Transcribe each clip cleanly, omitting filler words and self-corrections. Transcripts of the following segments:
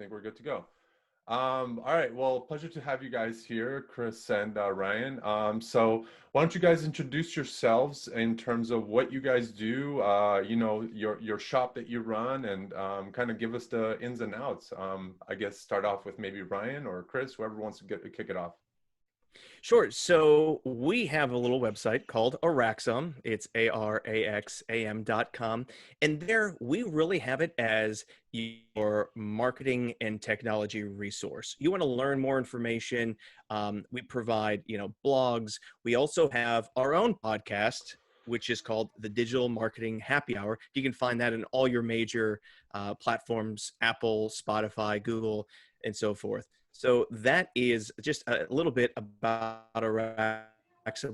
think we're good to go. All right. Well, pleasure to have you guys here, Chris and Ryan. So why don't you guys introduce yourselves in terms of what you guys do, your shop that you run, and kind of give us the ins and outs. I guess start off with maybe Ryan or Chris, whoever wants to kick it off. Sure. So we have a little website called Araxam. It's araxam.com. And there we really have it as your marketing and technology resource. You want to learn more information. We provide, blogs. We also have our own podcast, which is called the Digital Marketing Happy Hour. You can find that in all your major platforms, Apple, Spotify, Google, and so forth. So that is just a little bit about Araxam.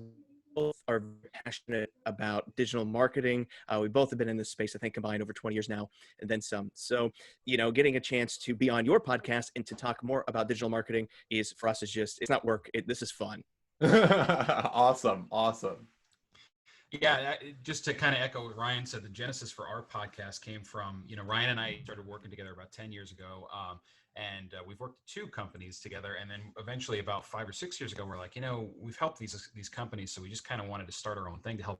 Both are passionate about digital marketing. We both have been in this space, I think, combined over 20 years now, and then some. So, getting a chance to be on your podcast and to talk more about digital marketing is, for us, it's not work. This is fun. Awesome. Yeah, just to kind of echo what Ryan said, the genesis for our podcast came from, Ryan and I started working together about 10 years ago. And we've worked at two companies together. And then eventually about 5 or 6 years ago, we're like, we've helped these companies. So we just kind of wanted to start our own thing to help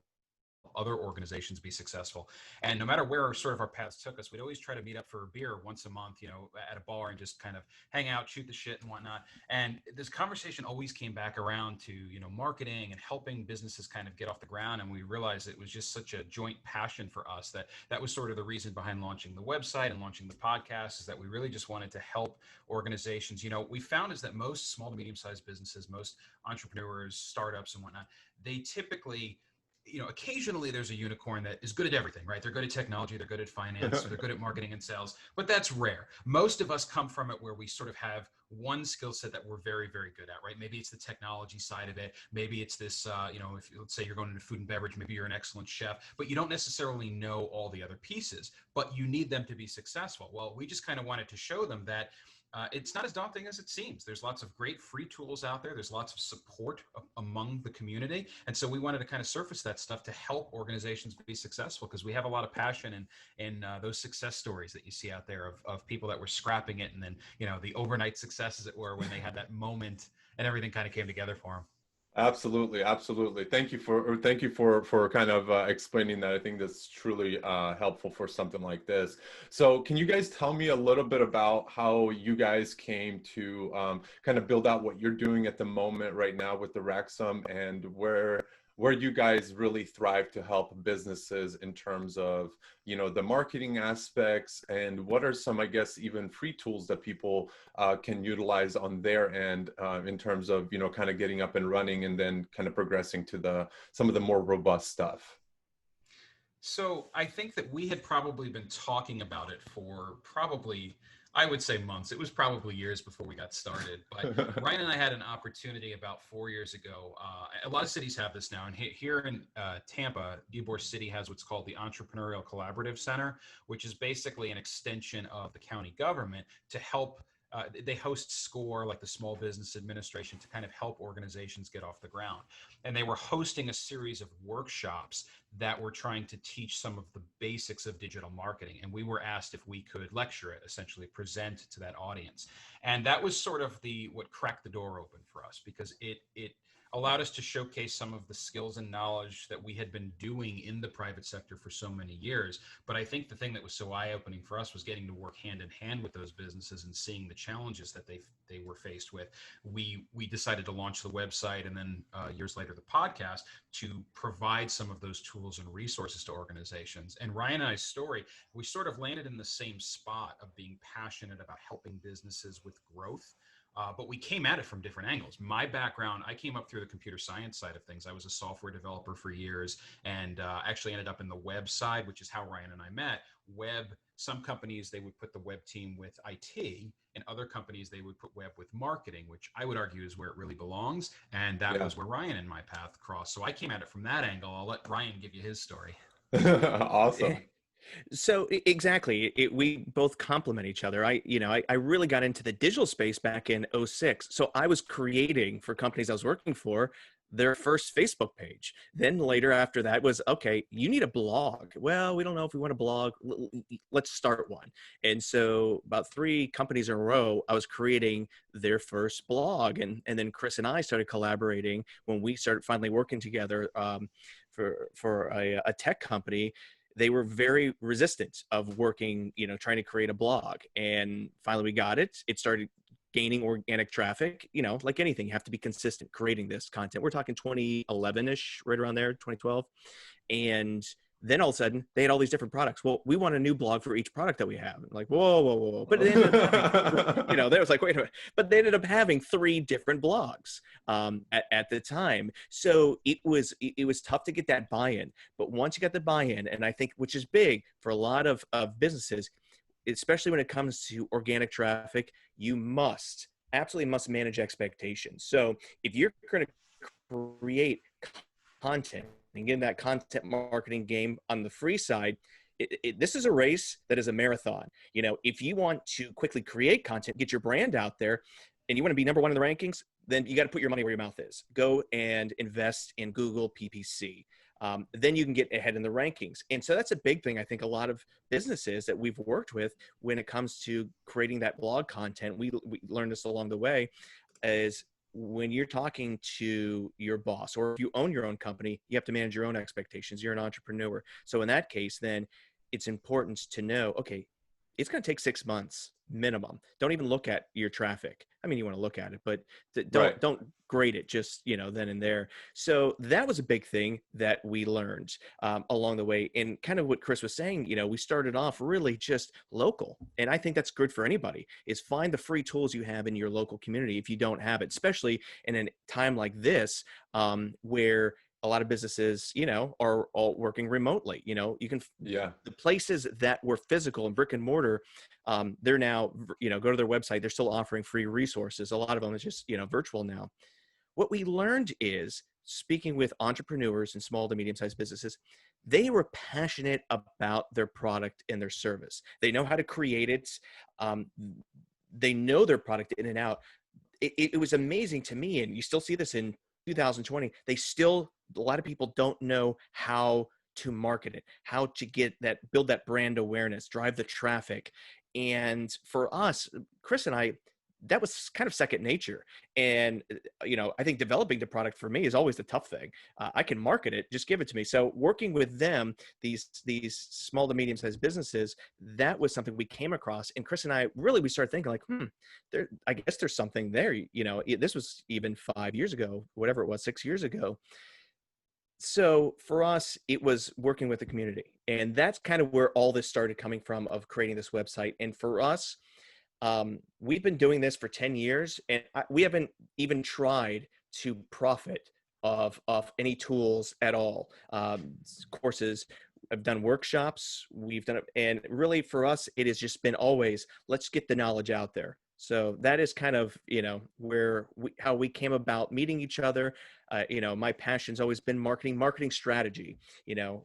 other organizations be successful. And no matter where sort of our paths took us, we'd always try to meet up for a beer once a month, at a bar and just kind of hang out, shoot the shit and whatnot. And this conversation always came back around to, marketing and helping businesses kind of get off the ground. And we realized it was just such a joint passion for us that was sort of the reason behind launching the website and launching the podcast, is that we really just wanted to help organizations. We found is that most small to medium-sized businesses, most entrepreneurs, startups and whatnot, they typically, occasionally there's a unicorn that is good at everything, right? They're good at technology, they're good at finance, or they're good at marketing and sales, but that's rare. Most of us come from it where we sort of have one skill set that we're very, very good at, right? Maybe it's the technology side of it. Maybe it's this, if let's say you're going into food and beverage, maybe you're an excellent chef, but you don't necessarily know all the other pieces, but you need them to be successful. Well, we just kind of wanted to show them that it's not as daunting as it seems. There's lots of great free tools out there. There's lots of support among the community. And so we wanted to kind of surface that stuff to help organizations be successful, because we have a lot of passion in those success stories that you see out there of people that were scrapping it. And then, the overnight success, as it were, when they had that moment and everything kind of came together for them. Absolutely. Thank you for kind of explaining that. I think that's truly helpful for something like this. So can you guys tell me a little bit about how you guys came to kind of build out what you're doing at the moment right now with the Raxum, and where you guys really thrive to help businesses in terms of, the marketing aspects, and what are some, I guess, even free tools that people can utilize on their end in terms of, kind of getting up and running and then kind of progressing to some of the more robust stuff? So I think that we had probably been talking about it for probably, I would say, months. It was probably years before we got started. But Ryan and I had an opportunity about 4 years ago. A lot of cities have this now. And here in Tampa, Ybor City has what's called the Entrepreneurial Collaborative Center, which is basically an extension of the county government to help. They host SCORE, like the Small Business Administration, to kind of help organizations get off the ground. And they were hosting a series of workshops that were trying to teach some of the basics of digital marketing. And we were asked if we could lecture it, essentially present to that audience. And that was sort of what cracked the door open for us, because it allowed us to showcase some of the skills and knowledge that we had been doing in the private sector for so many years. But I think the thing that was so eye-opening for us was getting to work hand in hand with those businesses and seeing the challenges that they were faced with. We decided to launch the website, and then years later the podcast, to provide some of those tools and resources to organizations. And Ryan and I's story, we sort of landed in the same spot of being passionate about helping businesses with growth. But we came at it from different angles. My background, I came up through the computer science side of things. I was a software developer for years, and actually ended up in the web side, which is how Ryan and I met. Some companies, they would put the web team with IT, and other companies, they would put web with marketing, which I would argue is where it really belongs. And that was where Ryan and my path crossed. So I came at it from that angle. I'll let Ryan give you his story. Awesome. So exactly, we both complement each other. I really got into the digital space back in 2006. So I was creating for companies I was working for their first Facebook page. Then later after that was, okay, you need a blog. Well, we don't know if we want a blog. Let's start one. And so about 3 companies in a row, I was creating their first blog. And then Chris and I started collaborating when we started finally working together for a tech company. They were very resistant of working, trying to create a blog. And finally we got it. It started gaining organic traffic. Like anything, you have to be consistent creating this content. We're talking 2011-ish, right around there, 2012. And then all of a sudden they had all these different products. Well, we want a new blog for each product that we have. I'm like, whoa. But they ended up having, they was like, wait a minute. But they ended up having 3 different blogs at the time. So it was tough to get that buy-in. But once you got the buy-in, and I think, which is big for a lot of businesses, especially when it comes to organic traffic, you absolutely must manage expectations. So if you're going to create content and get in that content marketing game on the free side, this is a race that is a marathon. If you want to quickly create content, get your brand out there, and you want to be number 1 in the rankings, then you got to put your money where your mouth is. Go and invest in Google PPC. Then you can get ahead in the rankings. And so that's a big thing. I think a lot of businesses that we've worked with when it comes to creating that blog content, we learned this along the way, is when you're talking to your boss, or if you own your own company, you have to manage your own expectations. You're an entrepreneur. So in that case, then it's important to know, okay, it's going to take 6 months minimum. Don't even look at your traffic. I mean, you want to look at it, but don't grade it just, then and there. So that was a big thing that we learned along the way. And kind of what Chris was saying, we started off really just local. And I think that's good for anybody, is find the free tools you have in your local community if you don't have it, especially in a time like this where a lot of businesses, are all working remotely. You can, the places that were physical and brick and mortar, they're now, go to their website. They're still offering free resources. A lot of them is just, virtual now. What we learned is, speaking with entrepreneurs and small to medium-sized businesses, they were passionate about their product and their service. They know how to create it. They know their product in and out. It was amazing to me, and you still see this in 2020. A lot of people don't know how to market it, how to build that brand awareness, drive the traffic. And for us, Chris and I, that was kind of second nature. And, I think developing the product for me is always the tough thing. I can market it, just give it to me. So working with them, these small to medium sized businesses, that was something we came across. And Chris and I we started thinking like, I guess there's something there. This was even 5 years ago, whatever it was, 6 years ago. So for us, it was working with the community. And that's kind of where all this started coming from, of creating this website. And for us, we've been doing this for 10 years, and we haven't even tried to profit of any tools at all. Courses, I've done workshops, we've done it. And really for us, it has just been always, let's get the knowledge out there. So that is kind of, how we came about meeting each other. My passion's always been marketing strategy,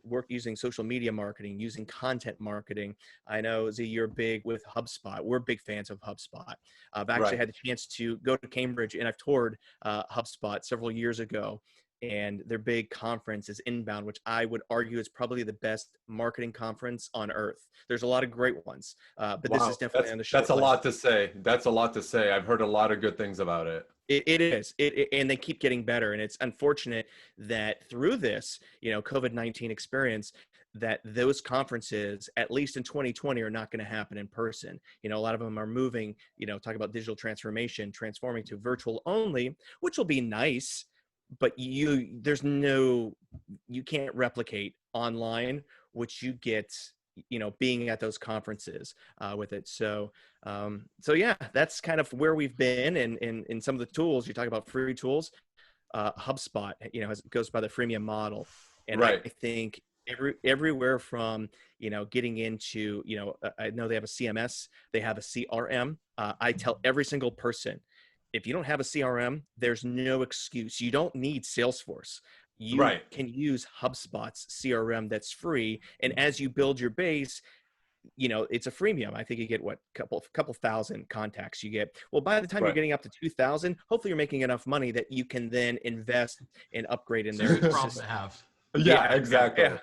work using social media marketing, using content marketing. I know, Z, you're big with HubSpot. We're big fans of HubSpot. I've actually had the chance to go to Cambridge, and I've toured HubSpot several years ago. And their big conference is Inbound, which I would argue is probably the best marketing conference on earth. There's a lot of great ones, but this is definitely on the short list. That's a lot to say. That's a lot to say. I've heard a lot of good things about it. It is, and they keep getting better. And it's unfortunate that through this, COVID-19 experience, that those conferences, at least in 2020, are not going to happen in person. A lot of them are moving, talk about digital transformation, transforming to virtual only, which will be nice. But you can't replicate online what you get, being at those conferences with it. So yeah, that's kind of where we've been. And in some of the tools, you talk about free tools, HubSpot, goes by the freemium model. And I think everywhere from, getting into, I know they have a CMS, they have a CRM. I tell every single person, if you don't have a CRM, there's no excuse. You don't need Salesforce. You can use HubSpot's CRM that's free. And as you build your base, it's a freemium. I think you get what, couple thousand contacts you get. Well, by the time you're Right. getting up to 2,000, hopefully you're making enough money that you can then invest and upgrade in It's a their good problem system. to have. Yeah, exactly. Yeah.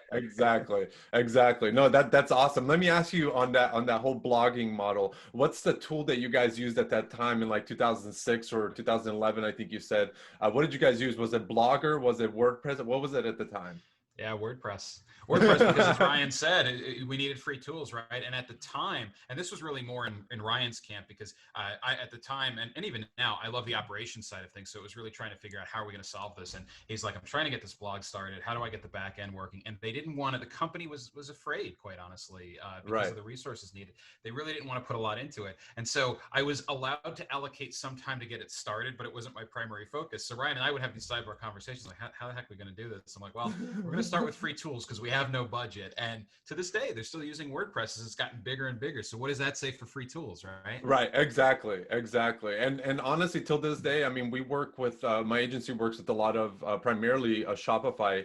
Exactly. No, that's awesome. Let me ask you on that whole blogging model. What's the tool that you guys used at that time in like 2006 or 2011, I think you said. What did you guys use? Was it Blogger? Was it WordPress? What was it at the time? Yeah, WordPress. WordPress, because as Ryan said, we needed free tools, right? And at the time, and this was really more in Ryan's camp, because I at the time, and even now, I love the operations side of things. So it was really trying to figure out how are we going to solve this. And he's like, I'm trying to get this blog started. How do I get the back end working? And they didn't want it. The company was afraid, quite honestly, because of the resources needed. They really didn't want to put a lot into it. And so I was allowed to allocate some time to get it started, but it wasn't my primary focus. So Ryan and I would have these sidebar conversations like, how the heck are we going to do this? I'm like, well, we're going to start with free tools because we have no budget. And to this day, they're still using WordPress as it's gotten bigger and bigger. So what does that say for free tools, right? Right, exactly. And honestly, till this day, I mean, we work with my agency works with a lot of primarily Shopify,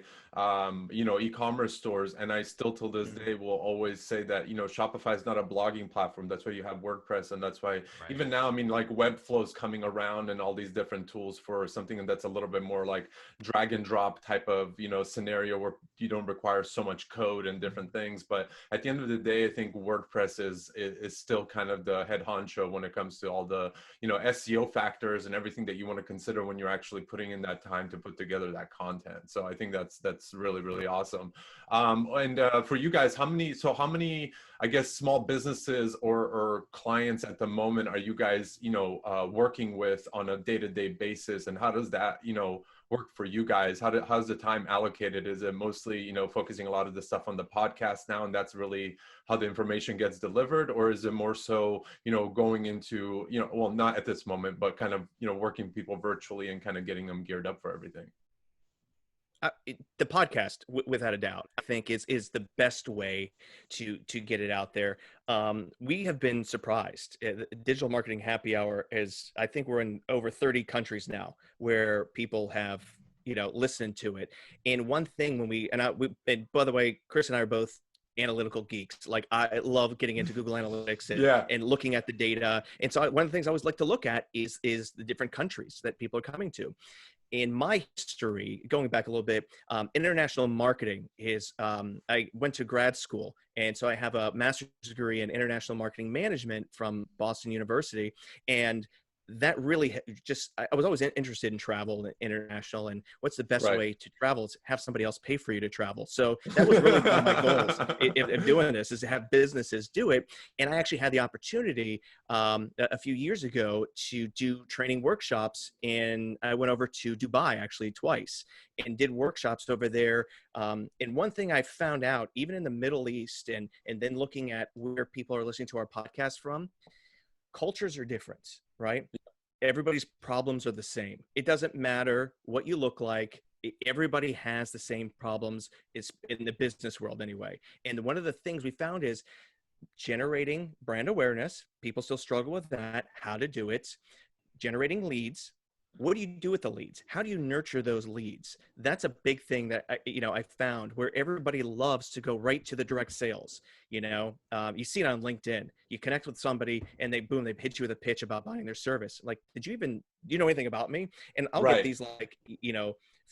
e-commerce stores, and I still till this day will always say that Shopify is not a blogging platform. That's why you have WordPress, and that's why even now, I mean, like Webflow is coming around and all these different tools for something that's a little bit more like drag and drop type of scenario where you don't require so much code and different things. But at the end of the day, I think WordPress is still kind of the head honcho when it comes to all the SEO factors and everything that you want to consider when you're actually putting in that time to put together that content. So I think that's really, really awesome. And for you guys, how many I guess small businesses or clients at the moment are you guys working with on a day-to-day basis, and how does that work for you guys? How's the time allocated? Is it mostly focusing a lot of the stuff on the podcast now, and that's really how the information gets delivered, or is it more so going into well, not at this moment, but kind of working people virtually and kind of getting them geared up for everything? The podcast, without a doubt, I think is the best way to get it out there. We have been surprised. Digital Marketing Happy Hour is, I think we're in over 30 countries now where people have listened to it. And one thing and by the way, Chris and I are both analytical geeks. Like, I love getting into Google Analytics and looking at the data. And so one of the things I always like to look at is the different countries that people are coming to. In my history, going back a little bit, international marketing is, I went to grad school. And so I have a master's degree in international marketing management from Boston University. And that really I was always interested in travel and international, and what's the best way to travel is have somebody else pay for you to travel. So that was really one of my goals of doing this, is to have businesses do it. And I actually had the opportunity a few years ago to do training workshops, and I went over to Dubai actually twice and did workshops over there. And one thing I found out, even in the Middle East, and then looking at where people are listening to our podcast from, cultures are different, right? Everybody's problems are the same. It doesn't matter what you look like. Everybody has the same problems. It's in the business world anyway. And one of the things we found is generating brand awareness. People still struggle with that, how to do it. Generating leads. What do you do with the leads? How do you nurture those leads? That's a big thing that I found, where everybody loves to go right to the direct sales. You see it on LinkedIn. You connect with somebody and they hit you with a pitch about buying their service. Like, do you know anything about me? And I'll get these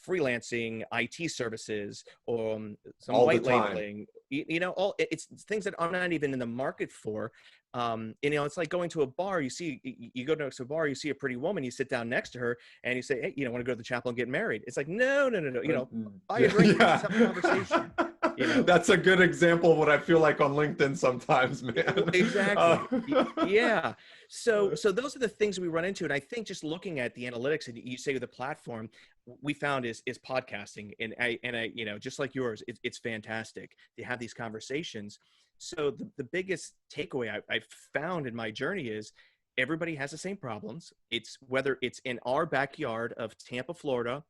freelancing IT services or some all white labeling. It's things that I'm not even in the market for. It's like going to a bar. You go next to a bar, you see a pretty woman, you sit down next to her and you say, hey, want to go to the chapel and get married? It's like, no. Buy a drink, let's have a conversation. That's a good example of what I feel like on LinkedIn sometimes, man. Exactly. Yeah. So those are the things we run into. And I think just looking at the analytics, and you say the platform we found is podcasting. And I just like yours, it's fantastic to have these conversations. So the biggest takeaway I've found in my journey is everybody has the same problems. It's whether it's in our backyard of Tampa, Florida,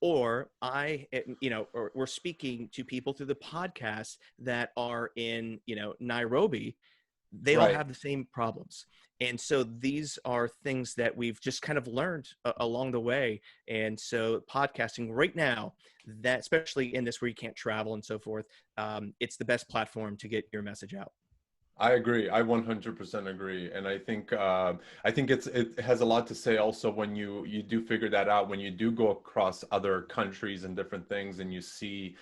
or or we're speaking to people through the podcast that are in, Nairobi. They all have the same problems. And so these are things that we've just kind of learned along the way. And so podcasting right now, that especially in this where you can't travel and so forth, it's the best platform to get your message out. I agree. I 100% agree. And I think it has a lot to say also when you do figure that out, when you do go across other countries and different things and you see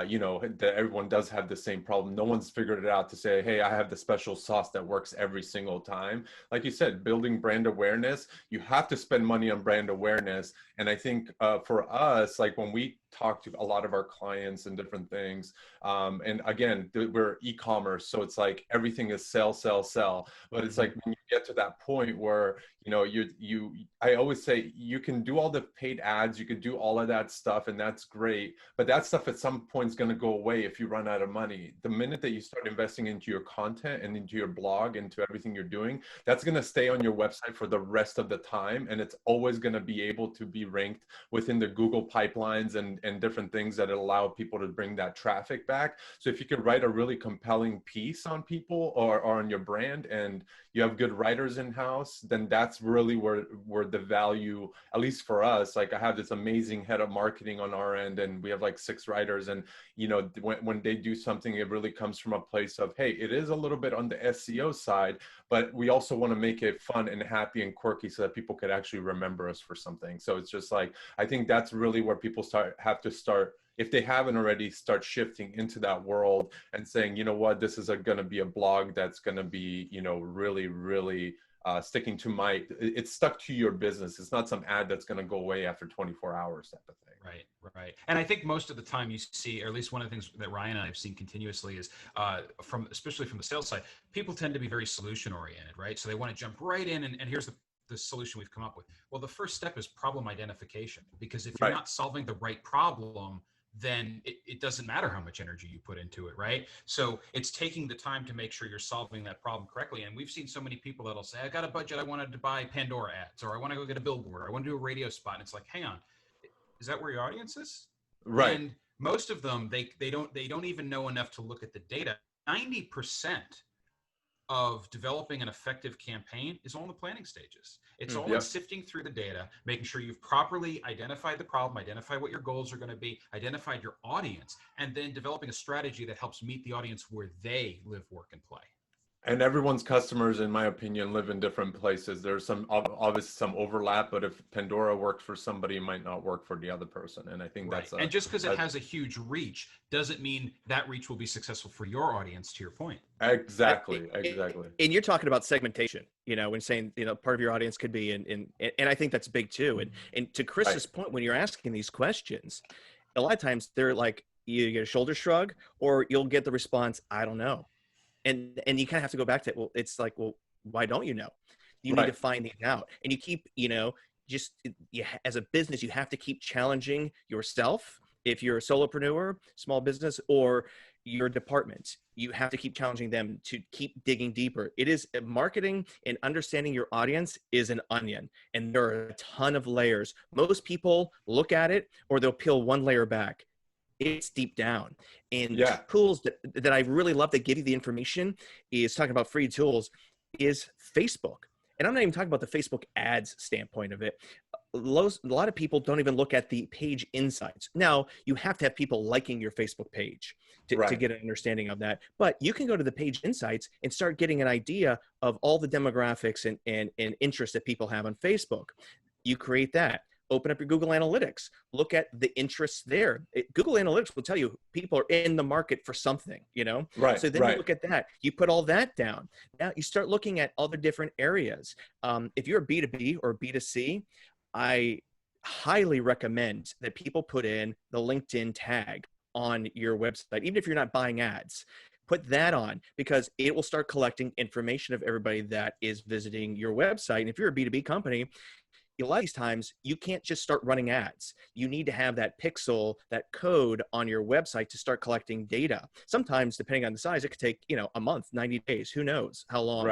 you know, that everyone does have the same problem. No one's figured it out to say, hey, I have the special sauce that works every single time. Like you said, building brand awareness, you have to spend money on brand awareness. And I think for us, like when we talk to a lot of our clients and different things, and again, we're e-commerce, so it's like everything is sell, sell, sell. But it's like when you get to that point where, you know, I always say you can do all the paid ads, you could do all of that stuff, and that's great. But that stuff at some point is going to go away if you run out of money. The minute that you start investing into your content and into your blog, into everything you're doing, that's going to stay on your website for the rest of the time, and it's always going to be able to be ranked within the Google pipelines and different things that allow people to bring that traffic back. So if you could write a really compelling piece on people or on your brand, and you have good writers in house, then that's really where the value, at least for us, like I have this amazing head of marketing on our end, and we have like 6 writers, and you know, when they do something, it really comes from a place of, hey, it is a little bit on the SEO side, but we also want to make it fun and happy and quirky so that people could actually remember us for something. So it's just like, I think that's really where people have to start, if they haven't already, start shifting into that world and saying, you know what, this is going to be a blog that's going to be, you know, really, really sticking to it's stuck to your business. It's not some ad that's going to go away after 24 hours type of thing. Right, right. And I think most of the time you see, or at least one of the things that Ryan and I have seen continuously is especially from the sales side, people tend to be very solution oriented, right? So they want to jump right in and here's the solution we've come up with. Well, the first step is problem identification, because if you're not solving the right problem, then it doesn't matter how much energy you put into it, right? So it's taking the time to make sure you're solving that problem correctly. And we've seen so many people that'll say, I got a budget, I wanted to buy Pandora ads, or I want to go get a billboard, or I want to do a radio spot. And it's like, hang on, is that where your audience is? Right. And most of them, they don't even know enough to look at the data. 90% of developing an effective campaign is all in the planning stages. It's all in sifting through the data, making sure you've properly identified the problem, identify what your goals are going to be, identified your audience, and then developing a strategy that helps meet the audience where they live, work, and play. And everyone's customers, in my opinion, live in different places. There's some obviously some overlap, but if Pandora works for somebody, it might not work for the other person. And I think that's and just because it has a huge reach doesn't mean that reach will be successful for your audience, to your point. Exactly. And you're talking about segmentation, you know, when saying, you know, part of your audience could be and I think that's big too. And to Chris's point, when you're asking these questions, a lot of times they're like, you get a shoulder shrug, or you'll get the response, I don't know. And you kind of have to go back to it. Well, it's like, well, why don't you know? You need to find these out. And you keep, you know, as a business, you have to keep challenging yourself. If you're a solopreneur, small business, or your department, you have to keep challenging them to keep digging deeper. It is marketing, and understanding your audience is an onion, and there are a ton of layers. Most people look at it, or they'll peel one layer back. It's deep down. And tools that I really love that give you the information is, talking about free tools, is Facebook. And I'm not even talking about the Facebook ads standpoint of it. A lot of people don't even look at the page insights. Now, you have to have people liking your Facebook page to get an understanding of that. But you can go to the page insights and start getting an idea of all the demographics and interests that people have on Facebook. You create that. Open up your Google Analytics, look at the interests there. Google Analytics will tell you people are in the market for something, you know? So then you look at that, you put all that down. Now you start looking at other different areas. If you're a B2B or B2C, I highly recommend that people put in the LinkedIn tag on your website, even if you're not buying ads. Put that on, because it will start collecting information of everybody that is visiting your website. And if you're a B2B company, a lot of these times you can't just start running ads. You need to have that pixel, that code on your website to start collecting data. Sometimes, depending on the size, it could take, you know, a month, 90 days, who knows how long.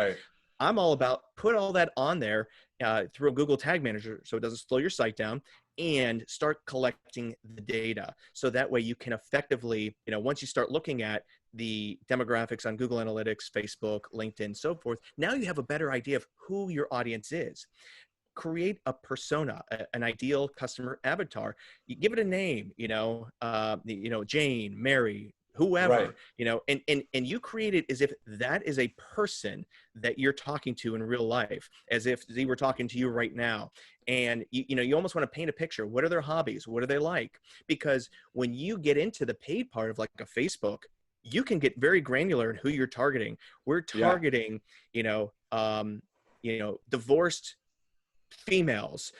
I'm all about put all that on there through a Google Tag Manager, so it doesn't slow your site down, and start collecting the data. So that way you can effectively, you know, once you start looking at the demographics on Google Analytics, Facebook, LinkedIn, so forth, now you have a better idea of who your audience is. Create a persona, an ideal customer avatar. You give it a name, Jane, Mary, whoever, Right. and you create it as if that is a person that you're talking to in real life, as if they were talking to you right now. And you almost want to paint a picture. What are their hobbies? What do they like? Because when you get into the paid part of like a Facebook, you can get very granular in who you're targeting. We're Yeah. targeting, divorced females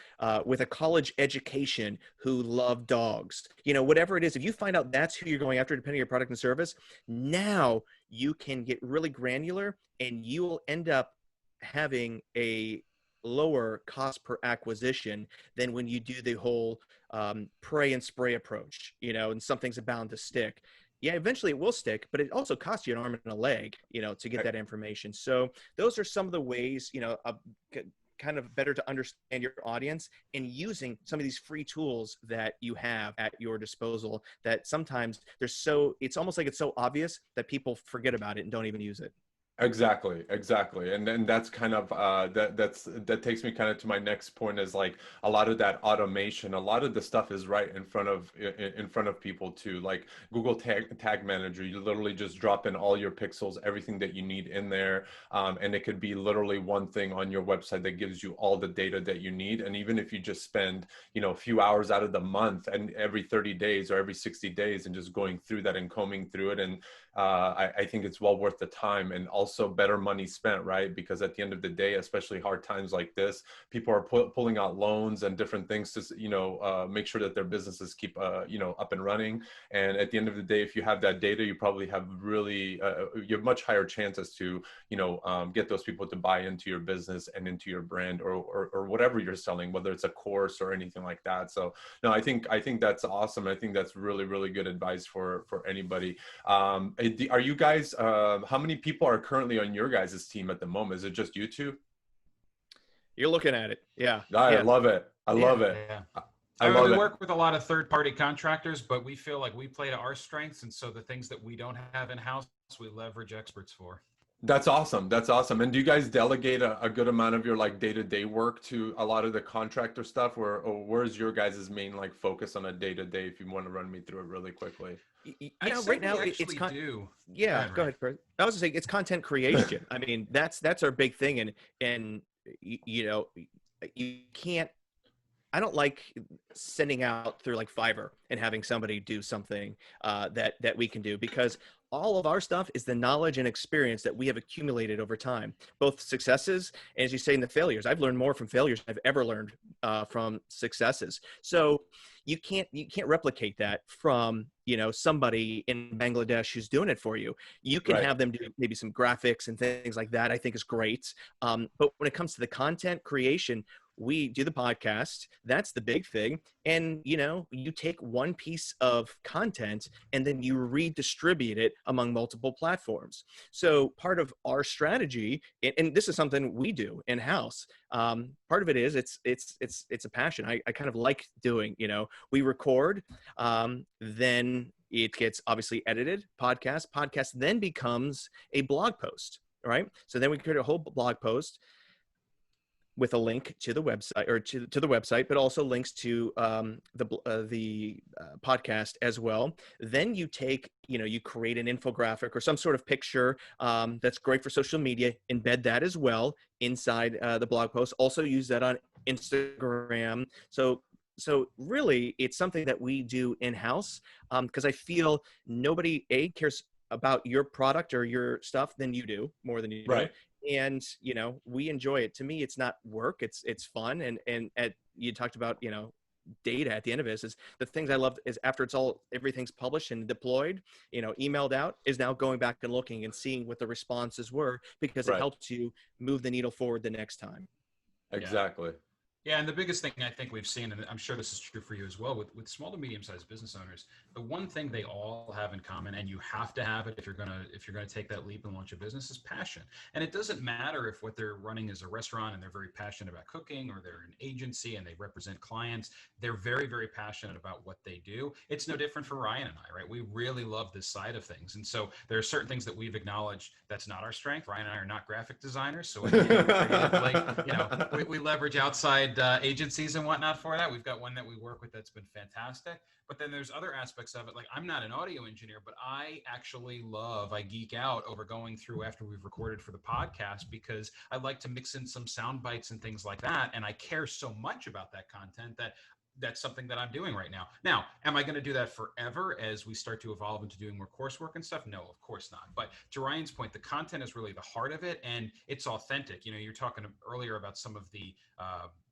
with a college education who love dogs, whatever it is. If you find out that's who you're going after, depending on your product and service, now you can get really granular, and you will end up having a lower cost per acquisition than when you do the whole pray and spray approach, and something's bound to stick. Yeah, eventually it will stick, but it also costs you an arm and a leg, to get that information. So those are some of the ways, kind of better to understand your audience, and using some of these free tools that you have at your disposal that sometimes it's almost like it's so obvious that people forget about it and don't even use it. Exactly. And then that's kind of that takes me kind of to my next point, is like a lot of that automation, a lot of the stuff is right in front of people too. Like Google Tag Manager, you literally just drop in all your pixels, everything that you need in there, and it could be literally one thing on your website that gives you all the data that you need. And even if you just spend a few hours out of the month and every 30 days or every 60 days and just going through that and combing through it, and I think it's well worth the time, and also better money spent, right? Because at the end of the day, especially hard times like this, people are pulling out loans and different things to make sure that their businesses keep up and running. And at the end of the day, if you have that data, you probably have really you have much higher chances to get those people to buy into your business and into your brand, or whatever you're selling, whether it's a course or anything like that. So no, I think that's awesome. I think that's really, really good advice for anybody. Are you guys, how many people are currently on your guys' team at the moment? Is it just you two? You're looking at it. Yeah. I love it. I love it. Yeah. I love we it. work with a lot of third-party contractors, but we feel like we play to our strengths. And so the things that we don't have in-house, we leverage experts for. That's awesome. That's awesome. And do you guys delegate a good amount of your like day-to-day work to a lot of the contractor stuff, or where's your guys' main like focus on a day-to-day, if you want to run me through it really quickly? Right now it's do. Yeah, go ahead, Chris. I was just saying it's content creation. I mean, that's our big thing, and you can't. I don't like sending out through like Fiverr and having somebody do something that we can do, because all of our stuff is the knowledge and experience that we have accumulated over time, both successes and, as you say, in the failures. I've learned more from failures than I've ever learned from successes. So you can't replicate that from somebody in Bangladesh who's doing it for you. You can have them do maybe some graphics and things like that. I think is great. But when it comes to the content creation, we do the podcast. That's the big thing. And, you take one piece of content and then you redistribute it among multiple platforms. So part of our strategy, and this is something we do in-house, part of it is it's a passion. I kind of like doing, we record, then it gets obviously edited, podcast then becomes a blog post, right? So then we create a whole blog post with a link to the website, or to the website, but also links to the podcast as well. Then you take, you create an infographic or some sort of picture that's great for social media, embed that as well inside the blog post. Also use that on Instagram. So really, it's something that we do in-house, because I feel nobody cares about your product or your stuff than you do, more than you do. Right. And, we enjoy it. To me, it's not work. It's fun. And you talked about, data at the end of it is the things I love is after everything's published and deployed, emailed out, is now going back and looking and seeing what the responses were, because it helps you move the needle forward the next time. Exactly. Yeah, and the biggest thing I think we've seen, and I'm sure this is true for you as well, with small to medium-sized business owners, the one thing they all have in common, and you have to have it if you're gonna take that leap and launch a business, is passion. And it doesn't matter if what they're running is a restaurant and they're very passionate about cooking, or they're an agency and they represent clients. They're very, very passionate about what they do. It's no different for Ryan and I, right? We really love this side of things, and so there are certain things that we've acknowledged that's not our strength. Ryan and I are not graphic designers, so we leverage outside agencies and whatnot for that. We've got one that we work with that's been fantastic. But then there's other aspects of it. Like, I'm not an audio engineer, but I actually I geek out over going through after we've recorded for the podcast, because I like to mix in some sound bites and things like that. And I care so much about that content that that's something that I'm doing right now. Now, am I going to do that forever as we start to evolve into doing more coursework and stuff? No, of course not. But to Ryan's point, the content is really the heart of it, and it's authentic. You know, you're talking earlier about some of the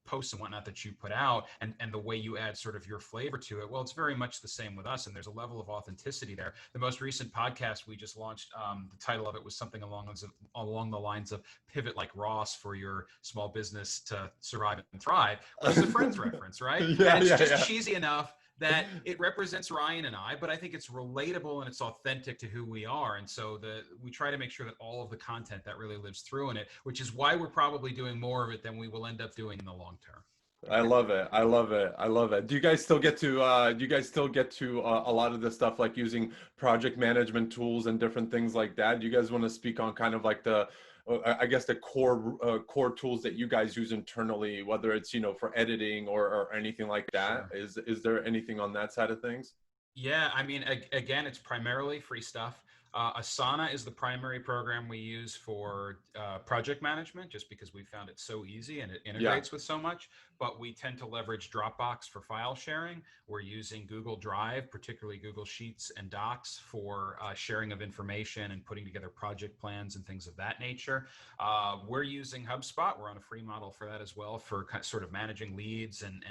posts and whatnot that you put out, and the way you add sort of your flavor to it. Well, it's very much the same with us, and there's a level of authenticity there. The most recent podcast we just launched, the title of it was something along the lines of "Pivot Like Ross for your small business to survive and thrive," which is a Friends reference, right? Yeah, and it's just cheesy enough that it represents Ryan and I, but I think it's relatable and it's authentic to who we are. And so we try to make sure that all of the content that really lives through in it, which is why we're probably doing more of it than we will end up doing in the long term. I love it. I love it. I love it. Do you guys still get to a lot of the stuff, like using project management tools and different things like that? Do you guys want to speak on kind of like the core tools that you guys use internally, whether it's, you know, for editing or anything like that? Sure. Is there anything on that side of things? Yeah, I mean, again, it's primarily free stuff. Asana is the primary program we use for project management, just because we found it so easy and it integrates with so much. But we tend to leverage Dropbox for file sharing. We're using Google Drive, particularly Google Sheets and Docs, for sharing of information and putting together project plans and things of that nature. We're using HubSpot. We're on a free model for that as well, for sort of managing leads and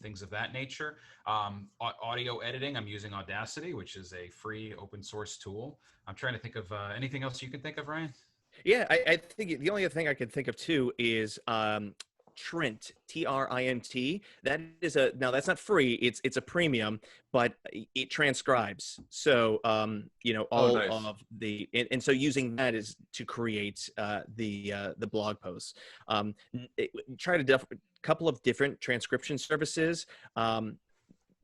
things of that nature. Audio editing, I'm using Audacity, which is a free open source tool. I'm trying to think of anything else you can think of, Ryan? Yeah, I think the only other thing I can think of too is Trint, Trint. That is now that's not free. It's a premium, but it transcribes. So you know, all nice. of the and so using that is to create the blog posts. Try to couple of different transcription services.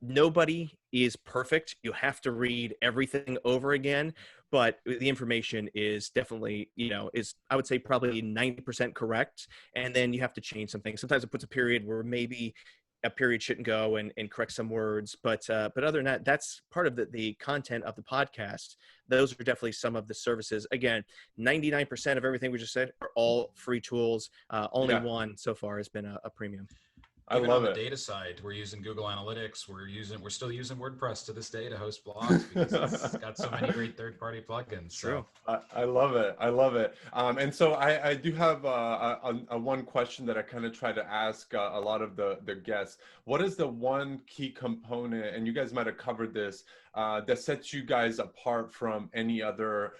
Nobody is perfect. You have to read everything over again, but the information is definitely, you know, I would say probably 90% correct. And then you have to change something. Sometimes it puts a period where maybe a period shouldn't go and correct some words. But other than that, that's part of the content of the podcast. Those are definitely some of the services. Again, 99% of everything we just said are all free tools. Only one so far has been a premium. Even on the data side, we're using Google Analytics. We're still using WordPress to this day to host blogs, because it's got so many great third-party plugins. True. So. I love it. I love it. And so I do have a one question that I kind of try to ask a lot of the guests. What is the one key component, and you guys might have covered this, that sets you guys apart from any other,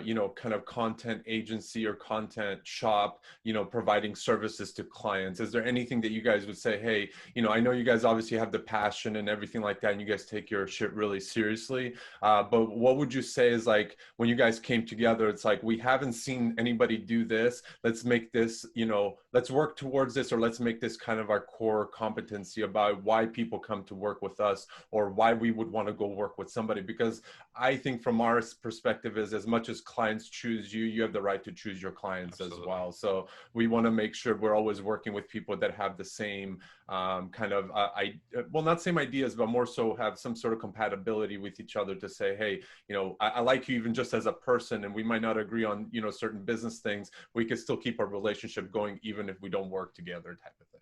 you know, kind of content agency or content shop, you know, providing services to clients? Is there anything that you guys would say, hey, you know, I know you guys obviously have the passion and everything like that, and you guys take your shit really seriously, but what would you say is, like, when you guys came together, it's like, we haven't seen anybody do this, let's make this, you know, let's work towards this, or let's make this kind of our core competency about why people come to work with us, or why we would want to go work with somebody? Because I think from our perspective is, as much as clients choose you, you have the right to choose your clients. Absolutely. As well. So we want to make sure we're always working with people that have the same kind of, well, not same ideas, but more so have some sort of compatibility with each other, to say, hey, you know, I like you even just as a person, and we might not agree on, you know, certain business things. We could still keep our relationship going, even if we don't work together, type of thing.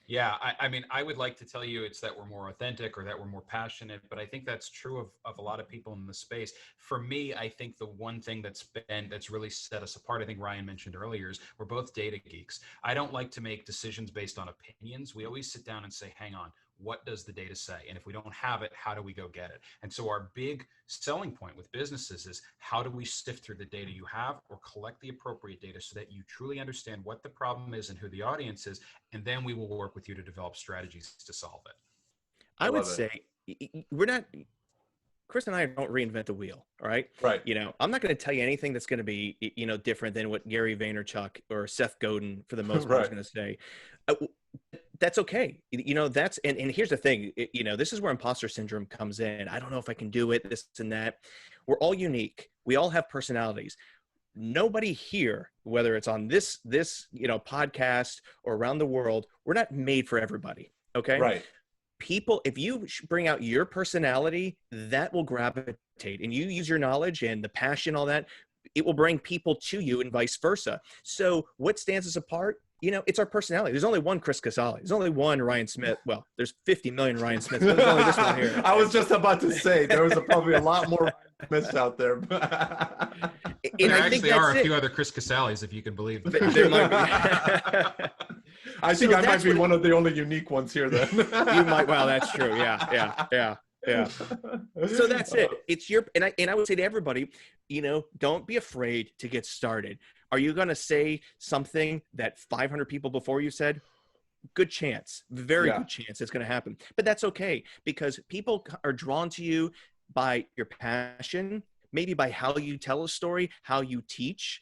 Yeah, I mean, I would like to tell you it's that we're more authentic or that we're more passionate, but I think that's true of a lot of people in the space. For me, I think the one thing that's really set us apart, I think Ryan mentioned earlier, is we're both data geeks. I don't like to make decisions based on opinions. We always sit down and say, hang on, what does the data say? And if we don't have it, how do we go get it? And so our big selling point with businesses is, how do we sift through the data you have, or collect the appropriate data so that you truly understand what the problem is and who the audience is, and then we will work with you to develop strategies to solve it. I would say we're not, Chris and I don't reinvent the wheel. All right. Right. You know, I'm not going to tell you anything that's going to be, you know, different than what Gary Vaynerchuk or Seth Godin, for the most part, is going to say. That's okay. You know, and here's the thing, you know, this is where imposter syndrome comes in. I don't know if I can do it, this and that. We're all unique. We all have personalities. nobody here, whether it's on this podcast or around the world, we're not made for everybody. Okay. Right. People, if you bring out your personality, that will gravitate, and you use your knowledge and the passion, all that, it will bring people to you and vice versa. So what stands us apart? It's our personality. There's only one Chris Casale. There's only one Ryan Smith. Well, there's 50 million Ryan Smiths, but there's only this one here. I was just about to say, there was probably a lot more Ryan Smiths out there. There actually are a few other Chris Casales, if you can believe it. There might be. I think I might be one of the only unique ones here then. You might. Well, that's true. Yeah. So that's it. It's and I would say to everybody, don't be afraid to get started. Are you going to say something that 500 people before you said? Good chance, very good chance it's going to happen. But that's okay, because people are drawn to you by your passion, maybe by how you tell a story, how you teach,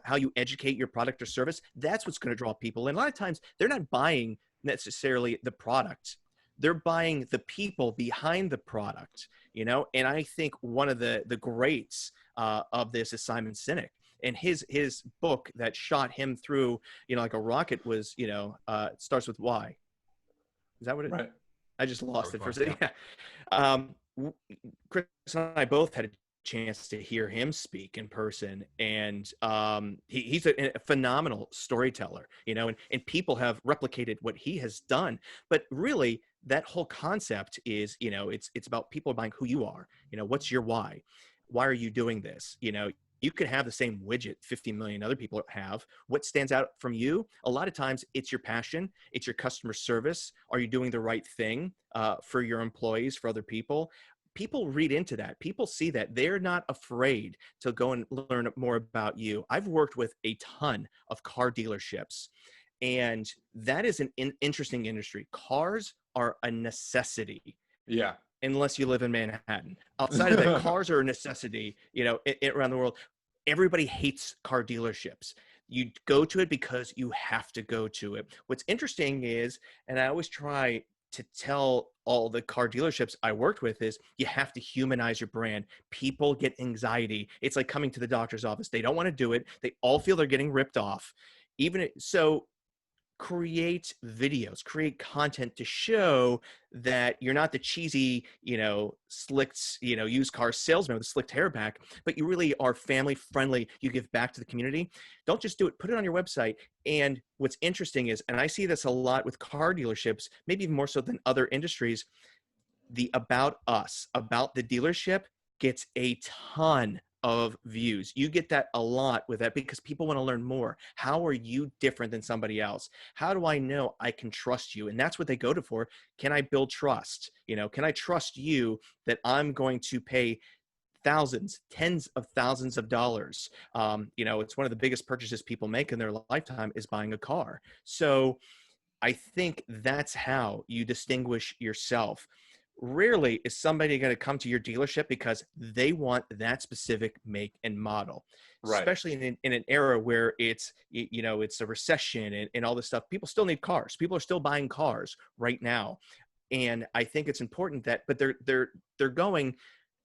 how you educate your product or service. That's what's going to draw people. And a lot of times they're not buying necessarily the product. They're buying the people behind the product, and I think one of the greats of this is Simon Sinek. And his book that shot him through, like a rocket was, it starts with why. Is that what it is? Right. I just lost it for a second. Yeah. Chris and I both had a chance to hear him speak in person, and he's a phenomenal storyteller, and people have replicated what he has done. But really, that whole concept is, it's about people buying who you are. What's your why? Why are you doing this? You could have the same widget 50 million other people have. What stands out from you? A lot of times it's your passion. It's your customer service. Are you doing the right thing for your employees, for other people? People read into that. People see that. They're not afraid to go and learn more about you. I've worked with a ton of car dealerships, and that is an interesting industry. Cars are a necessity. Yeah. Unless you live in Manhattan. Outside of that, cars are a necessity, around the world. Everybody hates car dealerships. You go to it because you have to go to it. What's interesting is, and I always try to tell all the car dealerships I worked with, is you have to humanize your brand. People get anxiety. It's like coming to the doctor's office. They don't want to do it. They all feel they're getting ripped off. So create videos, create content to show that you're not the cheesy, slicked, used car salesman with a slicked hair back, but you really are family friendly. You give back to the community. Don't just do it, put it on your website. And what's interesting is, and I see this a lot with car dealerships, maybe even more so than other industries, the about us, about the dealership gets a ton of views. You get that a lot with that because people want to learn more. How are you different than somebody else? How do I know I can trust you? And that's what they go to for. Can I build trust? Can I trust you that I'm going to pay thousands, tens of thousands of dollars? It's one of the biggest purchases people make in their lifetime is buying a car. So I think that's how you distinguish yourself. Rarely is somebody going to come to your dealership because they want that specific make and model, right? Especially in an era where it's a recession and all this stuff. People still need cars. People are still buying cars right now. And I think it's important that, but they're going,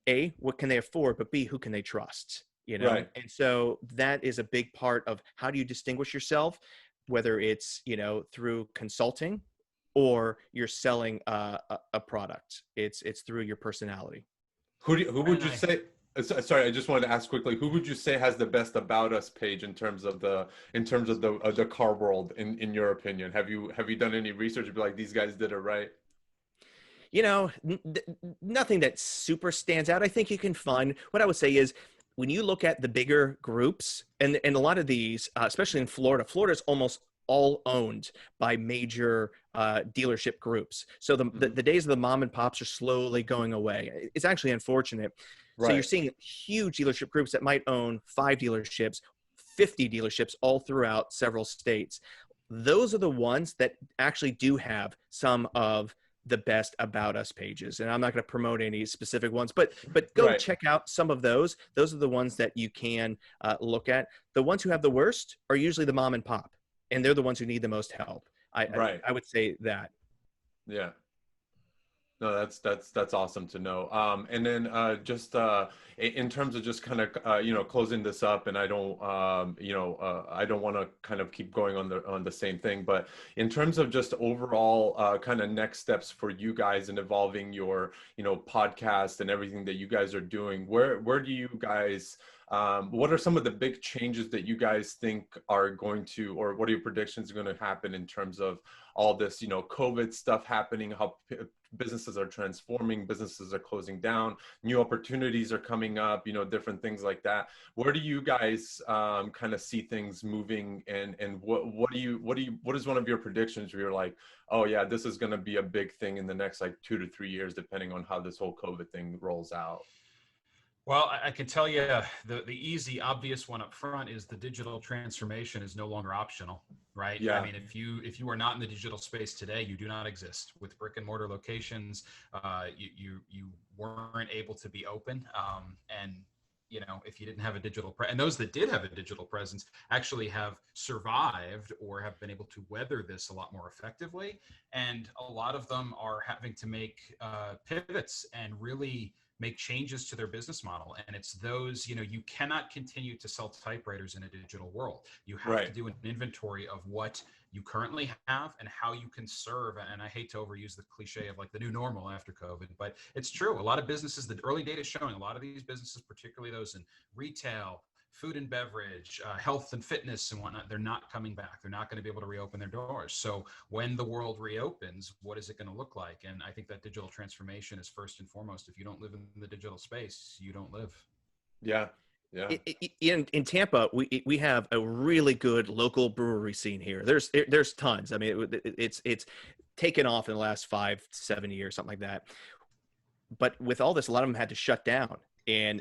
A, what can they afford? But B, who can they trust? Right. And so that is a big part of how do you distinguish yourself, whether it's, through consulting, or you're selling a product. It's through your personality. Who would you say? Sorry, I just wanted to ask quickly. Who would you say has the best about us page in terms of the car world? In your opinion, have you done any research to be like, these guys did it right? Nothing that super stands out. I think you can find. What I would say is, when you look at the bigger groups, and a lot of these, especially in Florida is almost all owned by major dealership groups. So the days of the mom and pops are slowly going away. It's actually unfortunate. Right. So you're seeing huge dealership groups that might own 5 dealerships, 50 dealerships all throughout several states. Those are the ones that actually do have some of the best about us pages. And I'm not going to promote any specific ones, but go right. Check out some of those. Those are the ones that you can look at. The ones who have the worst are usually the mom and pop. And they're the ones who need the most help. I would say that. Yeah. No, that's awesome to know. And then just in terms of just kind of closing this up, and I don't I don't want to kind of keep going on the same thing, but in terms of just overall kind of next steps for you guys in evolving your podcast and everything that you guys are doing, where do you guys what are some of the big changes that you guys think are going to, or what are your predictions are going to happen in terms of all this, COVID stuff happening, how businesses are transforming, businesses are closing down, new opportunities are coming up, different things like that. Where do you guys kind of see things moving, and what is one of your predictions where you're like, oh yeah, this is going to be a big thing in the next like 2 to 3 years, depending on how this whole COVID thing rolls out? Well, I can tell you the easy, obvious one up front is the digital transformation is no longer optional, right? Yeah. I mean, if you are not in the digital space today, you do not exist. With brick and mortar locations, you weren't able to be open, and if you didn't have a digital and those that did have a digital presence actually have survived or have been able to weather this a lot more effectively. And a lot of them are having to make pivots and really make changes to their business model. And it's those, you cannot continue to sell typewriters in a digital world. You have to do an inventory of what you currently have and how you can serve. And I hate to overuse the cliche of like the new normal after COVID, but it's true. A lot of businesses, the early data is showing a lot of these businesses, particularly those in retail, food and beverage, health and fitness and whatnot, they're not coming back. They're not going to be able to reopen their doors. So when the world reopens, what is it going to look like? And I think that digital transformation is first and foremost. If you don't live in the digital space, you don't live. Yeah. Yeah. In Tampa, we have a really good local brewery scene here. There's tons. I mean, it's taken off in the last 5-7 years, something like that. But with all this, a lot of them had to shut down,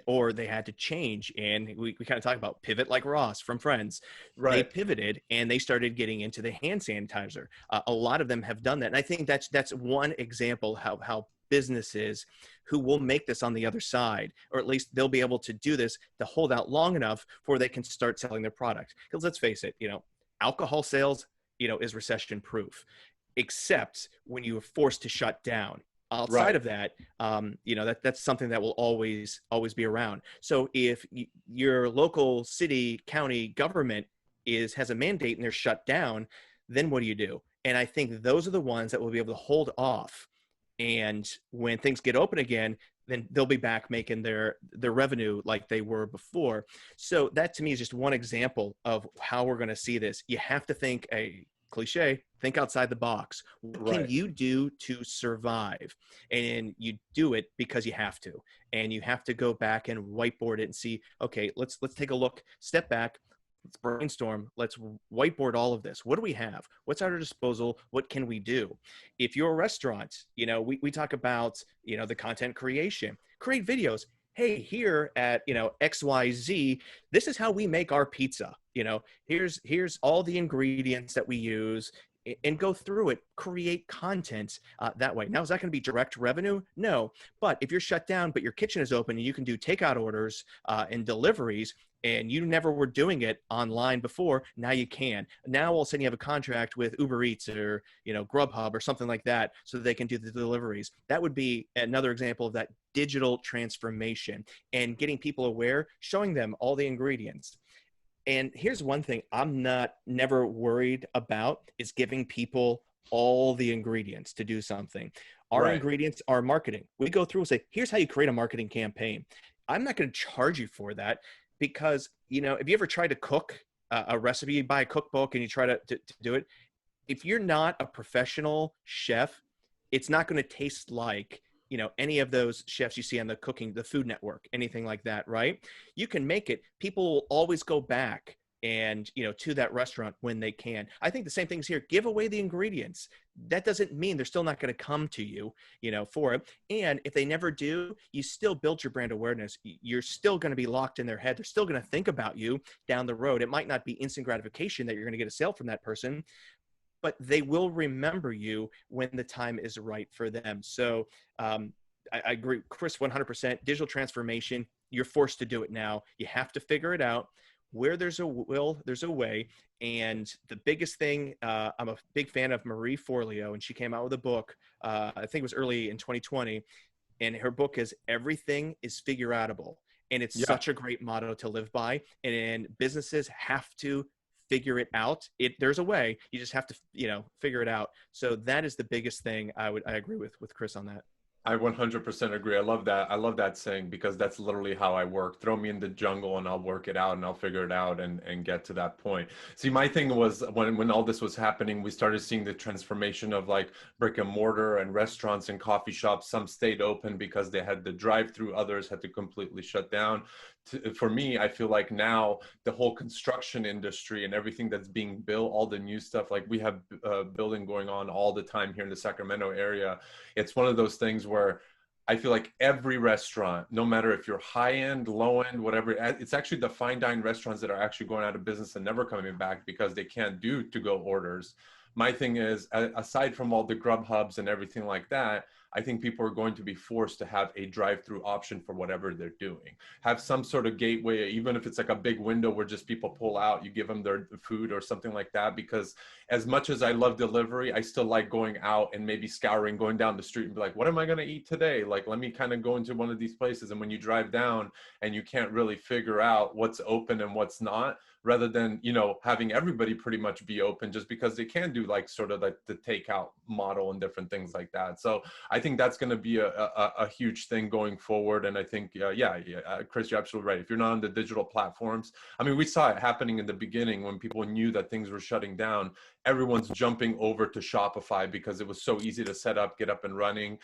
or they had to change. And we kind of talk about pivot, like Ross from Friends. Right. They pivoted and they started getting into the hand sanitizer. A lot of them have done that. And I think that's one example how businesses who will make this on the other side, or at least they'll be able to do this to hold out long enough before they can start selling their product. Because let's face it, alcohol sales, is recession proof, except when you are forced to shut down. Outside of that, that's something that will always be around. So if your local city, county government has a mandate and they're shut down, then what do you do? And I think those are the ones that will be able to hold off. And when things get open again, then they'll be back making their revenue like they were before. So that to me is just one example of how we're going to see this. You have to think cliche, think outside the box. What can you do to survive? And you do it because you have to. And you have to go back and whiteboard it and see, okay, let's take a look, step back, let's brainstorm, let's whiteboard all of this. What do we have? What's at our disposal? What can we do? If you're a restaurant, we talk about, the content creation, create videos. Hey, here at, XYZ, this is how we make our pizza. Here's all the ingredients that we use, and go through it, create content that way. Now, is that going to be direct revenue? No. But if you're shut down, but your kitchen is open and you can do takeout orders and deliveries, and you never were doing it online before, now you can. Now, all of a sudden, you have a contract with Uber Eats or, Grubhub or something like that, so that they can do the deliveries. That would be another example of that digital transformation and getting people aware, showing them all the ingredients. And here's one thing I'm never worried about is giving people all the ingredients to do something. Our ingredients are marketing. We go through and say, here's how you create a marketing campaign. I'm not going to charge you for that because, if you ever try to cook a recipe, you buy a cookbook and you try to do it. If you're not a professional chef, it's not going to taste like any of those chefs you see on the Food Network, anything like that, right? You can make it. People will always go back and, to that restaurant when they can. I think the same thing's here. Give away the ingredients. That doesn't mean they're still not going to come to you, for it. And if they never do, you still build your brand awareness. You're still going to be locked in their head. They're still going to think about you down the road. It might not be instant gratification that you're going to get a sale from that person, but they will remember you when the time is right for them. So I agree, Chris, 100%. Digital transformation, you're forced to do it now. You have to figure it out. where there's a will, there's a way. And the biggest thing, I'm a big fan of Marie Forleo, and she came out with a book, I think it was early in 2020. And her book is Everything is Figure Outable. And it's Yeah. such a great motto to live by. And businesses have to figure it out. There's a way. You just have to, figure it out. So that is the biggest thing. I agree with Chris on that. I 100% agree. I love that. I love that saying, because that's literally how I work. Throw me in the jungle and I'll work it out and I'll figure it out and get to that point. See, my thing was when all this was happening, we started seeing the transformation of like brick and mortar and restaurants and coffee shops. Some stayed open because they had the drive-through, others had to completely shut down. For me, I feel like now the whole construction industry and everything that's being built, all the new stuff, like we have building going on all the time here in the Sacramento area. It's one of those things where I feel like every restaurant, no matter if you're high end, low end, whatever, it's actually the fine dine restaurants that are actually going out of business and never coming back because they can't do to-go orders. My thing is, aside from all the Grubhubs and everything like that, I think people are going to be forced to have a drive-through option for whatever they're doing. Have some sort of gateway, even if it's like a big window where just people pull out, you give them their food or something like that. Because as much as I love delivery, I still like going out and maybe scouring, going down the street and be like, what am I going to eat today? Like, let me kind of go into one of these places. And when you drive down and you can't really figure out what's open and what's not, rather than, having everybody pretty much be open just because they can do like sort of like the takeout model and different things like that. So I think that's going to be a huge thing going forward. And I think, Chris, you're absolutely right. If you're not on the digital platforms, I mean, we saw it happening in the beginning when people knew that things were shutting down. Everyone's jumping over to Shopify because it was so easy to set up, get up and running,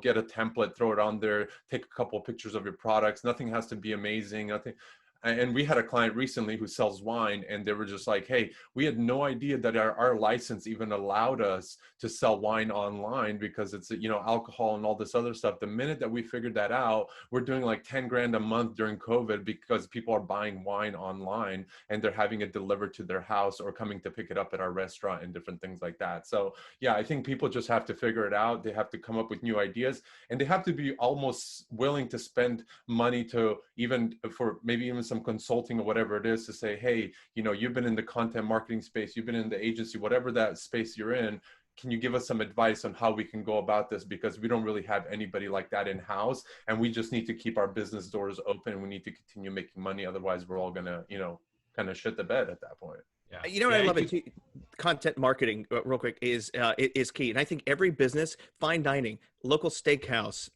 get a template, throw it on there, take a couple of pictures of your products. Nothing has to be amazing. Nothing. And we had a client recently who sells wine, and they were just like, hey, we had no idea that our license even allowed us to sell wine online because it's, alcohol and all this other stuff. The minute that we figured that out, we're doing like 10 grand a month during COVID because people are buying wine online and they're having it delivered to their house or coming to pick it up at our restaurant and different things like that. So yeah, I think people just have to figure it out. They have to come up with new ideas, and they have to be almost willing to spend money to for maybe even some consulting or whatever it is, to say, hey, you've been in the content marketing space, you've been in the agency, whatever that space you're in, can you give us some advice on how we can go about this? Because we don't really have anybody like that in house, and we just need to keep our business doors open. We need to continue making money. Otherwise we're all gonna, kind of shit the bed at that point. Yeah. What I love it too, content marketing real quick is key. And I think every business, fine dining, local steakhouse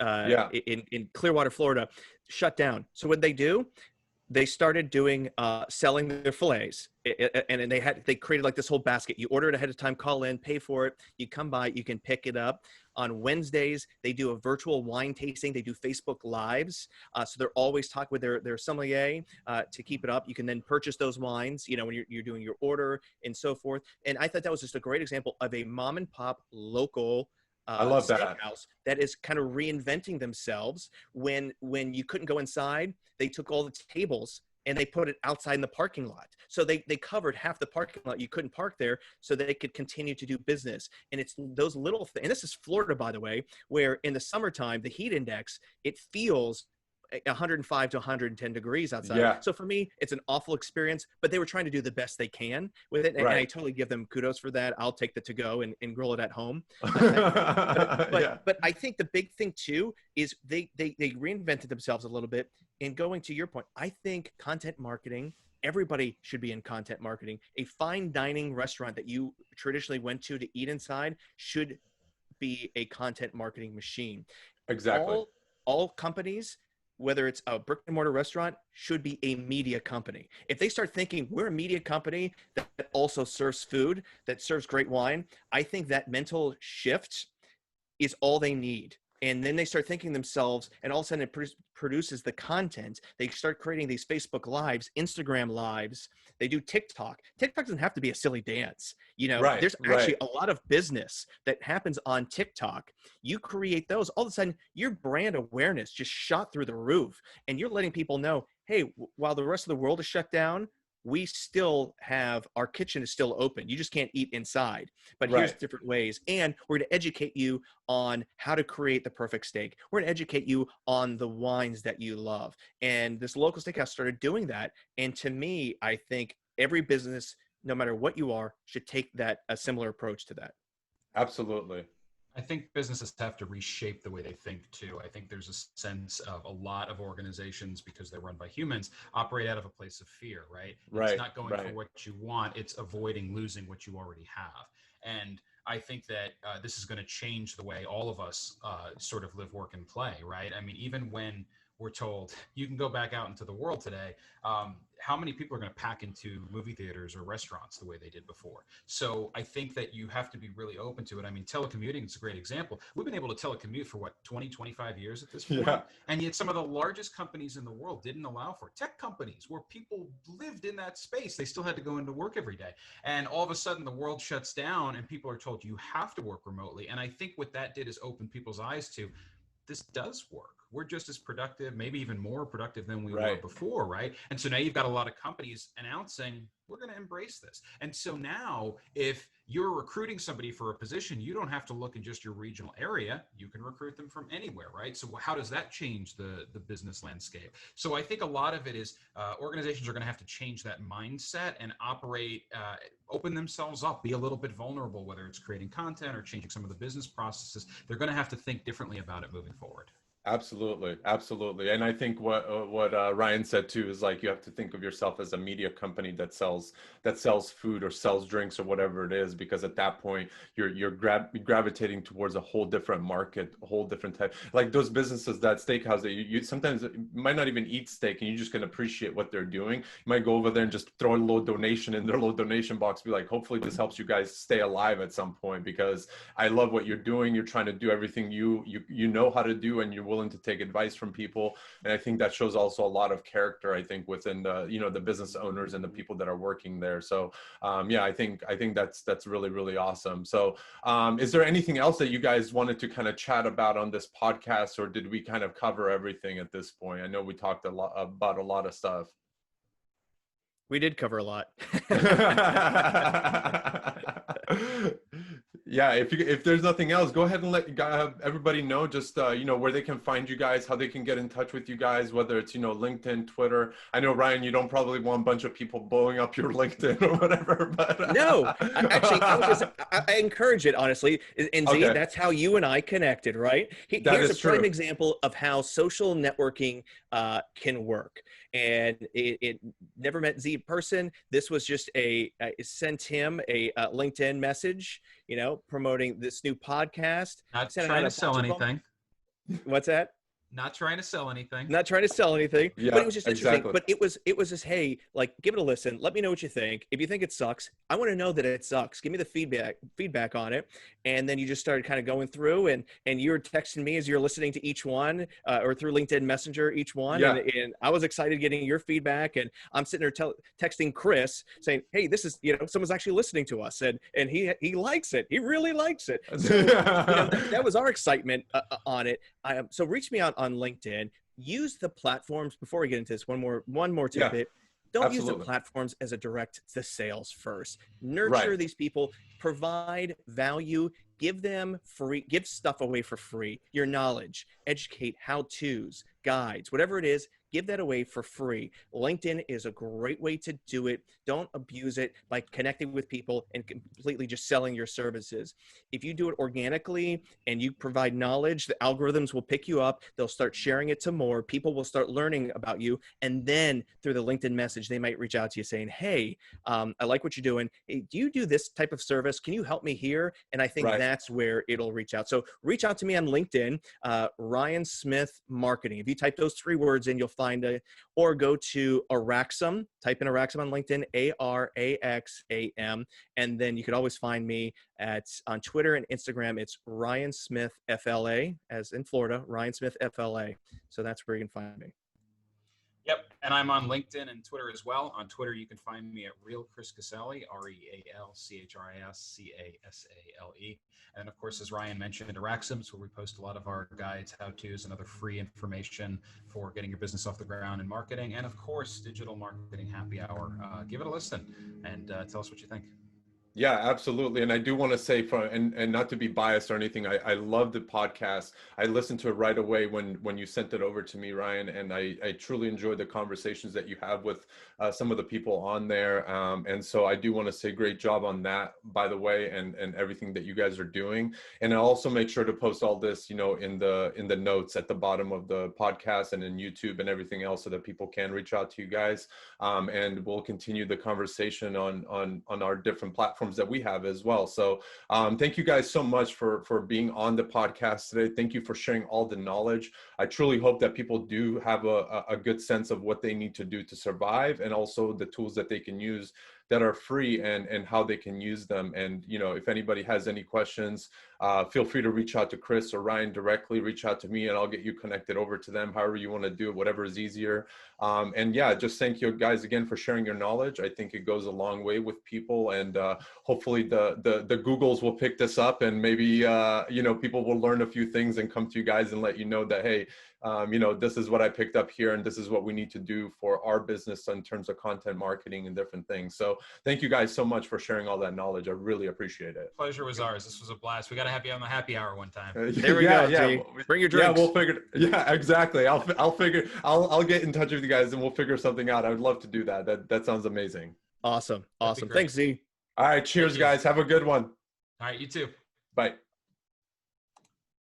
in Clearwater, Florida, shut down. So what they do, they started doing selling their fillets, and they created like this whole basket. You order it ahead of time, call in, pay for it. You come by, you can pick it up. On Wednesdays, they do a virtual wine tasting. They do Facebook Lives, so they're always talking with their sommelier to keep it up. You can then purchase those wines, when you're doing your order and so forth. And I thought that was just a great example of a mom and pop local I love steakhouse that is kind of reinventing themselves. When you couldn't go inside, they took all the tables and they put it outside in the parking lot. So they covered half the parking lot. You couldn't park there, so they could continue to do business. And it's those little things. And this is Florida, by the way, where in the summertime, the heat index, it feels 105 to 110 degrees outside. Yeah. So for me, it's an awful experience, but they were trying to do the best they can with it. And I totally give them kudos for that. I'll take the to-go and grill it at home. But I think the big thing too is they reinvented themselves a little bit. And going to your point, I think content marketing, everybody should be in content marketing. A fine dining restaurant that you traditionally went to eat inside should be a content marketing machine. Exactly. All companies, whether it's a brick and mortar restaurant, should be a media company. If they start thinking we're a media company that also serves food, that serves great wine, I think that mental shift is all they need. And then they start thinking themselves, and all of a sudden it produces the content. They start creating these Facebook Lives, Instagram Lives. They do TikTok. TikTok doesn't have to be a silly dance. There's actually a lot of business that happens on TikTok. You create those, all of a sudden your brand awareness just shot through the roof. And you're letting people know, hey, while the rest of the world is shut down, we still have, our kitchen is still open. You just can't eat inside, but here's Right. different ways. And we're going to educate you on how to create the perfect steak. We're going to educate you on the wines that you love. And this local steakhouse started doing that. And to me, I think every business, no matter what you are, should take a similar approach to that. Absolutely. I think businesses have to reshape the way they think too. I think there's a sense of a lot of organizations, because they're run by humans, operate out of a place of fear, right? Right. It's not going Right. for what you want, it's avoiding losing what you already have. And I think that this is going to change the way all of us sort of live, work, and play, right? I mean, even when we're told you can go back out into the world today, how many people are going to pack into movie theaters or restaurants the way they did before? So I think that you have to be really open to it. I mean, telecommuting is a great example. We've been able to telecommute for what, 20, 25 years at this point? Yeah. And yet some of the largest companies in the world didn't allow for it. Tech companies where people lived in that space, they still had to go into work every day. And all of a sudden the world shuts down and people are told you have to work remotely. And I think what that did is open people's eyes to, this does work. We're just as productive, maybe even more productive than we were Right. before, right? And so now you've got a lot of companies announcing, we're going to embrace this. And so now if you're recruiting somebody for a position, you don't have to look in just your regional area. You can recruit them from anywhere, right? So how does that change the business landscape? So I think a lot of it is organizations are going to have to change that mindset and operate, open themselves up, be a little bit vulnerable, whether it's creating content or changing some of the business processes. They're going to have to think differently about it moving forward. Absolutely, absolutely, and I think what Ryan said too is like you have to think of yourself as a media company that sells food or sells drinks or whatever it is, because at that point you're gravitating towards a whole different market, a whole different type. Like those businesses, that steakhouse that you sometimes might not even eat steak, and you just can appreciate what they're doing. You might go over there and just throw a little donation in their little donation box, be like, hopefully this helps you guys stay alive at some point, because I love what you're doing. You're trying to do everything you know how to do, and you're willing to take advice from people. And I think that shows also a lot of character, I think, within the, the business owners and the people that are working there. So yeah, I think that's really, really awesome. So is there anything else that you guys wanted to kind of chat about on this podcast, or did we kind of cover everything at this point? I know we talked a lot about a lot of stuff. We did cover a lot. Yeah, if there's nothing else, go ahead and let everybody know just where they can find you guys, how they can get in touch with you guys, whether it's LinkedIn, Twitter. I know, Ryan, you don't probably want a bunch of people blowing up your LinkedIn or whatever, but No, actually, I encourage it, honestly. And Z, Okay. that's how you and I connected, right? That Here's is a prime true. example of how social networking can work. And it never met Z in person. This was just I sent him a LinkedIn message, promoting this new podcast. Not Sent it trying out to a sell bunch of them. anything. What's that? Not trying to sell anything. Not trying to sell anything, Yeah, but it was just interesting. exactly. But it was just, hey, like, give it a listen. Let me know what you think. If you think it sucks, I want to know that it sucks. Give me the feedback on it. And then you just started kind of going through, and you were texting me as you're listening to each one, or through LinkedIn Messenger, each one. Yeah. And I was excited getting your feedback. And I'm sitting there texting Chris saying, hey, this is, someone's actually listening to us, and he likes it. He really likes it. So that was our excitement on it. So reach me out on LinkedIn. Use the platforms, before we get into this, one more tidbit. Don't use the absolutely. platforms as a direct to sales first. Nurture these people, provide value, give stuff away for free. Your knowledge, educate, how-tos, guides, whatever it is, give that away for free. LinkedIn is a great way to do it. Don't abuse it by connecting with people and completely just selling your services. If you do it organically and you provide knowledge, the algorithms will pick you up. They'll start sharing it to more. People will start learning about you. And then through the LinkedIn message, they might reach out to you saying, hey, I like what you're doing. Hey, do you do this type of service? Can you help me here? And I think that's where it'll reach out. So reach out to me on LinkedIn, Ryan Smith Marketing. If you type those 3 words in, you'll find it. Or go to Araxam, type in Araxam on LinkedIn, ARAXAM. And then you could always find me on Twitter and Instagram. It's Ryan Smith FLA, as in Florida, Ryan Smith FLA. So that's where you can find me. Yep, and I'm on LinkedIn and Twitter as well. On Twitter, you can find me at Real Chris Casale, RealChrisCasale. And of course, as Ryan mentioned, Interaxims, where we post a lot of our guides, how-tos, and other free information for getting your business off the ground and marketing. And of course, Digital Marketing Happy Hour. Give it a listen and tell us what you think. Yeah, absolutely. And I do want to say, and not to be biased or anything, I love the podcast. I listened to it right away when you sent it over to me, Ryan, and I truly enjoyed the conversations that you have with some of the people on there. And so I do want to say great job on that, by the way, and everything that you guys are doing. And I'll also make sure to post all this, in the notes at the bottom of the podcast and in YouTube and everything else, so that people can reach out to you guys. And we'll continue the conversation on our different platforms that we have as well. So thank you guys so much for being on the podcast today. Thank you for sharing all the knowledge. I truly hope that people do have a good sense of what they need to do to survive, and also the tools that they can use that are free and how they can use them. And, if anybody has any questions, feel free to reach out to Chris or Ryan directly. Reach out to me and I'll get you connected over to them, however you want to do it, whatever is easier. And yeah, just thank you guys again for sharing your knowledge. I think it goes a long way with people, and hopefully the Googles will pick this up, and maybe, people will learn a few things and come to you guys and let you know that, hey, this is what I picked up here, and this is what we need to do for our business in terms of content marketing and different things. So thank you guys so much for sharing all that knowledge. I really apprget it. Pleasure was ours. This was a blast. We got to have you on the happy hour one time. There we go. Yeah. Bring your drinks. Yeah, we'll figure. Yeah, exactly. I'll get in touch with you guys and we'll figure something out. I would love to do that. That sounds amazing. Awesome. Thanks, Z. All right. Cheers, guys. Have a good one. All right. You too. Bye.